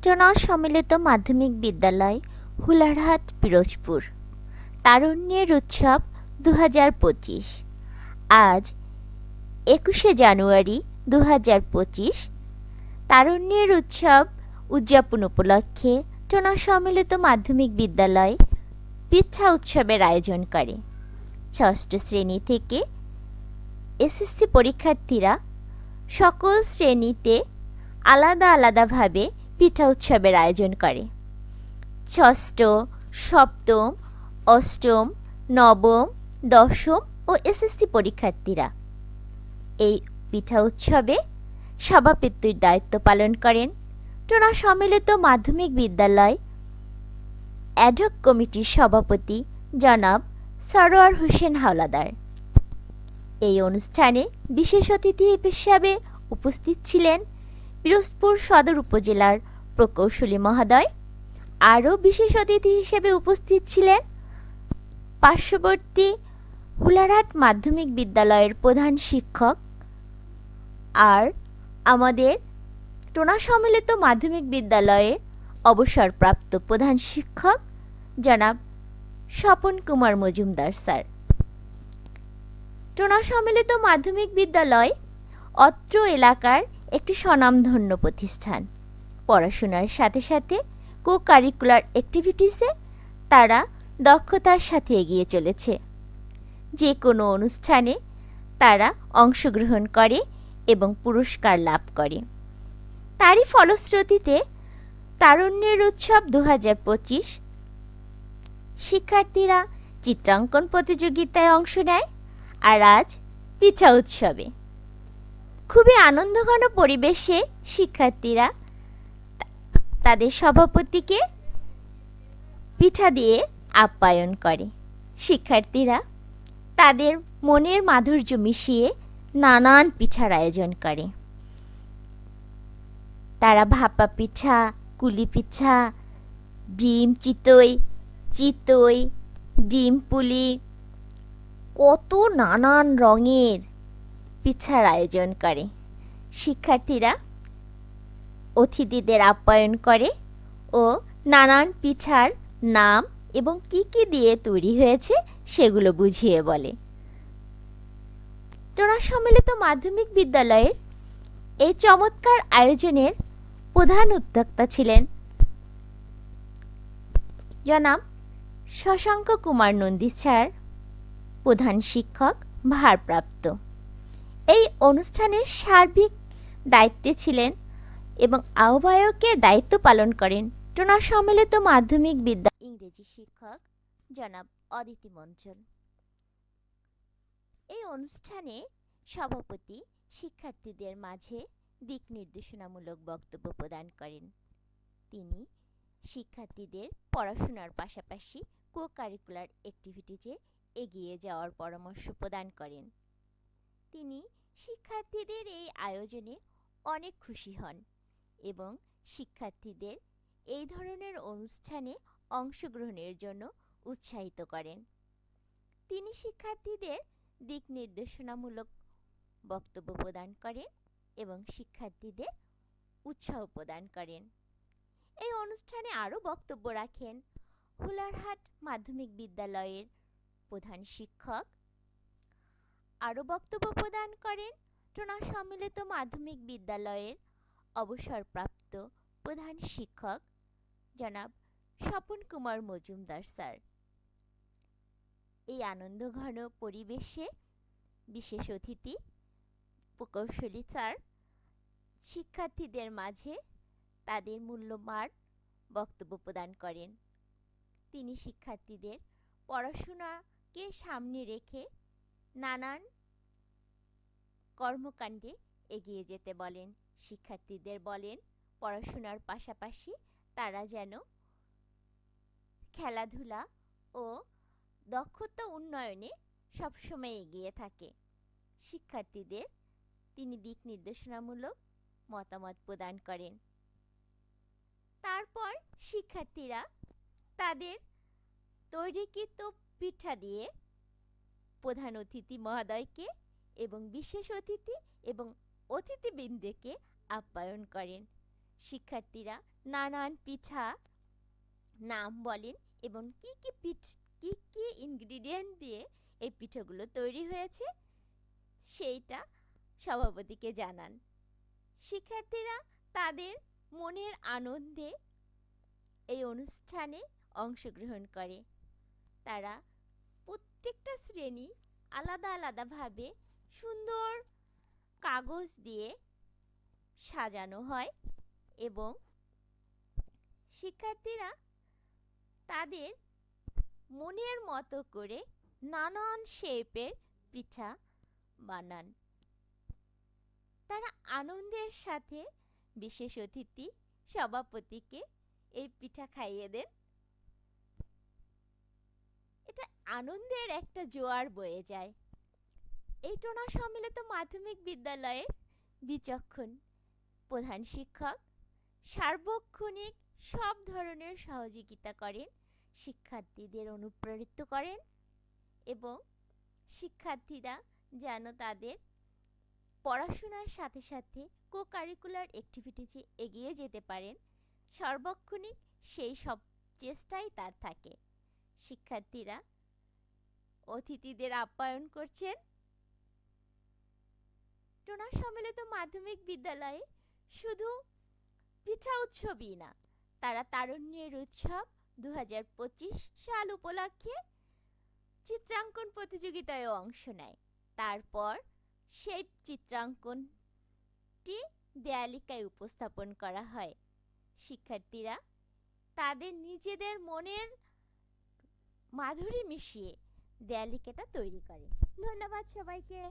টোনা সম্মিলিত মাধ্যমিক বিদ্যালয়, হুলারহাট, পিরোজপুর। তারুণ্যের উৎসব 2025। আজ 21শে জানুয়ারি 2025। তারুণ্যের উৎসব উদযাপন উপলক্ষে টোনা সম্মিলিত মাধ্যমিক বিদ্যালয় পিঠা উৎসবের আয়োজন করে। ষষ্ঠ শ্রেণী থেকে এসএসসি পরীক্ষার্থীরা সকল শ্রেণীতে আলাদা আলাদাভাবে পিঠা উৎসবের আয়োজন করে। ষষ্ঠ, সপ্তম, অষ্টম, নবম, দশম ও এসএসসি পরীক্ষার্থীরা এই পিঠা উৎসবে সভাপতির দায়িত্ব পালন করেন টোনা সম্মিলিত মাধ্যমিক বিদ্যালয় অ্যাডহক কমিটির সভাপতি জনাব সরোয়ার হোসেন হাওলাদার। এই অনুষ্ঠানে বিশেষ অতিথি হিসেবে উপস্থিত ছিলেন পিরোজপুর সদর উপজেলার প্রকৌশলী মহোদয়। আরও বিশেষ অতিথি হিসেবে উপস্থিত ছিলেন পার্শ্ববর্তী হুলারহাট মাধ্যমিক বিদ্যালয়ের প্রধান শিক্ষক আর আমাদের টোনা সম্মিলিত মাধ্যমিক বিদ্যালয়ে অবসরপ্রাপ্ত প্রধান শিক্ষক জনাব স্বপন কুমার মজুমদার স্যার। টোনা সম্মিলিত মাধ্যমিক বিদ্যালয় অত্র এলাকার একটি স্বনামধন্য প্রতিষ্ঠান। পড়াশোনার সাথে সাথে কো কারিকুলার অ্যাক্টিভিটিসে তারা দক্ষতার সাথে এগিয়ে চলেছে। যে কোনো অনুষ্ঠানে তারা অংশগ্রহণ করে এবং পুরস্কার লাভ করে। তারই ফলশ্রুতিতে তারুণ্যের উৎসব 2025 শিক্ষার্থীরা চিত্রাঙ্কন প্রতিযোগিতায় অংশ নেয়। আর আজ পিঠা উৎসবে খুবই আনন্দঘন পরিবেশে শিক্ষার্থীরা তাদের সভাপতিকে পিঠা দিয়ে আপ্যায়ন করে। শিক্ষার্থীরা তাদের মনের মাধুর্য মিশিয়ে নানান পিঠার আয়োজন করে। তারা ভাপা পিঠা, কুলি পিঠা, ডিম চিতই, ডিম পুলি, কত নানান রঙের পিঠার আয়োজন করে। শিক্ষার্থীরা অতিথিদের আপ্যায়ন করে ও নানান পিঠার নাম এবং কি কি দিয়ে তৈরি হয়েছে সেগুলো বুঝিয়ে বলে। টোনা সম্মিলিত মাধ্যমিক বিদ্যালয়ের এই চমৎকার আয়োজনের প্রধান উদ্যোক্তা ছিলেন জনাব শশাঙ্ক কুমার নন্দী স্যার, প্রধান শিক্ষক ভারপ্রাপ্ত। এই অনুষ্ঠানের সার্বিক দায়িত্বে ছিলেন এবং আহ্বায়কের দায়িত্ব পালন করেন টোনা সম্মিলিত মাধ্যমিক বিদ্যালয় ইংরেজি শিক্ষক জনাব অদিতি মঞ্চল। এই অনুষ্ঠানে সভাপতি শিক্ষার্থীদের মাঝে দিক নির্দেশনামূলক বক্তব্য প্রদান করেন। তিনি শিক্ষার্থীদের পড়াশোনার পাশাপাশি কো কারিকুলার অ্যাক্টিভিটিজে এগিয়ে যাওয়ার পরামর্শ প্রদান করেন। তিনি শিক্ষার্থীদের এই আয়োজনে অনেক খুশি হন এবং শিক্ষার্থীদের এই ধরনের অনুষ্ঠানে অংশগ্রহণের জন্য উৎসাহিত করেন। তিনি শিক্ষার্থীদের দিক নির্দেশনামূলক বক্তব্য প্রদান করেন এবং শিক্ষার্থীদের উৎসাহ প্রদান করেন। এই অনুষ্ঠানে আরও বক্তব্য রাখেন হুলারহাট মাধ্যমিক বিদ্যালয়ের প্রধান শিক্ষক। আরও বক্তব্য প্রদান করেন টোনা সম্মিলিত মাধ্যমিক বিদ্যালয়ের অবসরপ্রাপ্ত প্রধান শিক্ষক জনাব স্বপন কুমার মজুমদার স্যার। এই আনন্দঘন পরিবেশে বিশেষ অতিথি প্রকৌশলী স্যার শিক্ষার্থীদের মাঝে তাদের মূল্যবান বক্তব্য প্রদান করেন। তিনি শিক্ষার্থীদের পড়াশোনাকে সামনে রেখে নানান কর্মকাণ্ডে এগিয়ে যেতে বলেন। শিক্ষার্থীদের বলেন পড়াশোনার পাশাপাশি তারা যেন খেলাধুলা ও দক্ষতা উন্নয়নে সবসময় এগিয়ে থাকে। শিক্ষার্থীদের তিনি দিক নির্দেশনামূলক মতামত প্রদান করেন। তারপর শিক্ষার্থীরা তাদের তৈরিকৃত পিঠা দিয়ে প্রধান অতিথি মহোদয়কে এবং বিশেষ অতিথি এবং অতিথিবৃন্দকে আপ্যায়ন করেন। শিক্ষার্থীরা নানান পিঠা নাম বলেন এবং কি কি ইনগ্রিডিয়েন্ট দিয়ে এই পিঠাগুলো তৈরি হয়েছে সেইটা সভাপতিকে জানান। শিক্ষার্থীরা তাদের মনের আনন্দে এই অনুষ্ঠানে অংশগ্রহণ করে। তারা প্রত্যেকটা শ্রেণী আলাদা আলাদাভাবে সুন্দর কাগজ দিয়ে সাজানো হয় এবং শিক্ষার্থীরা তাদের মনের মতো করে নানান শেপের পিঠা বানান। তারা আনন্দের সাথে বিশেষ অতিথি সভাপতিকে এই পিঠা খাইয়ে দেন। এটা আনন্দের একটা জোয়ার বয়ে যায়। এই টোনা সম্মিলিত মাধ্যমিক বিদ্যালয়ের বিচক্ষণ প্রধান শিক্ষক সার্বক্ষণিক সব ধরনের সহযোগিতা করেন, শিক্ষার্থীদের অনুপ্রাণিত করেন এবং শিক্ষার্থীরা যেন তাদের পড়াশোনার সাথে সাথে কো কারিকুলার অ্যাক্টিভিটিসে এগিয়ে যেতে পারেন, সর্বক্ষণিক সেই সব চেষ্টাই তার থাকে। শিক্ষার্থীরা অতিথিদের আপ্যায়ন করছেন। টোনা সম্মিলিত মাধ্যমিক বিদ্যালয়ে শুধু পিঠা উৎসবই না, তারা তারুণ্যের উৎসব 2025 সাল উপলক্ষে চিত্রাঙ্কন প্রতিযোগিতায় অংশ নেয়। তারপর সেই চিত্রাঙ্কনটি দেয়ালিকায় উপস্থাপন করা হয়। শিক্ষার্থীরা তাদের নিজেদের মনের মাধুরী মিশিয়ে দেয়ালিকাটা তৈরি করে। ধন্যবাদ সবাইকে।